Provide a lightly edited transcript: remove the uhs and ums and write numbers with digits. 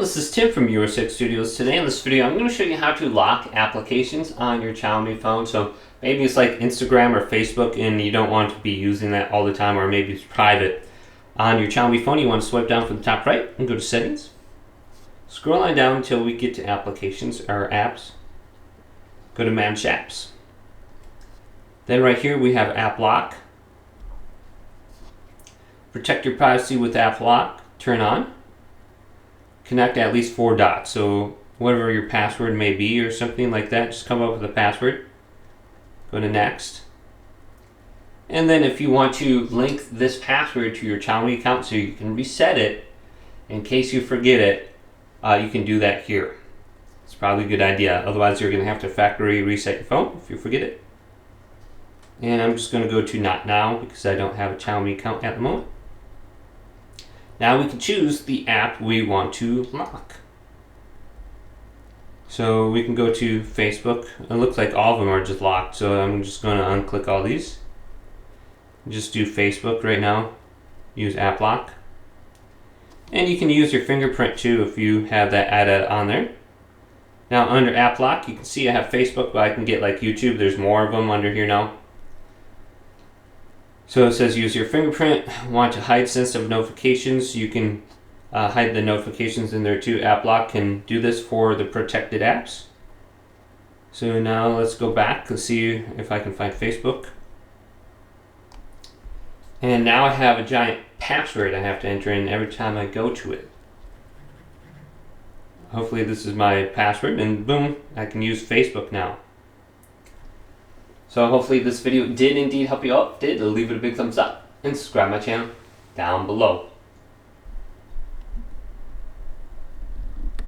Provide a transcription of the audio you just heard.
this is Tim from YourSix Studios. Today in this video, I'm going to show you how to lock applications on your Xiaomi phone. So maybe it's like Instagram or Facebook and you don't want to be using that all the time, or maybe it's private. On your Xiaomi phone, you want to swipe down from the top right and go to Settings. Scroll on down until we get to Applications or Apps. Go to Manage Apps. Then right here we have App Lock. Protect your privacy with App Lock. Turn on. Connect at least 4 dots. So whatever your password may be or something like that, just come up with a password. Go to Next. And then if you want to link this password to your Xiaomi account so you can reset it in case you forget it, you can do that here. It's probably a good idea. Otherwise you're going to have to factory reset your phone if you forget it. And I'm just going to go to Not Now because I don't have a Xiaomi account at the moment. Now we can choose the app we want to lock. So we can go to Facebook. It looks like all of them are just locked, so I'm just going to unclick all these. Just do Facebook right now. Use App Lock. And you can use your fingerprint too if you have that added on there. Now under App Lock, you can see I have Facebook, but I can get like YouTube. There's more of them under here now. So it says use your fingerprint. Want to hide sensitive notifications. You can hide the notifications in there too. App Lock can do this for the protected apps. So now let's go back. Let's see if I can find Facebook. And now I have a giant password I have to enter in every time I go to it. Hopefully this is my password, and boom, I can use Facebook now. So hopefully this video did indeed help you out. If it did, leave it a big thumbs up and subscribe to my channel down below.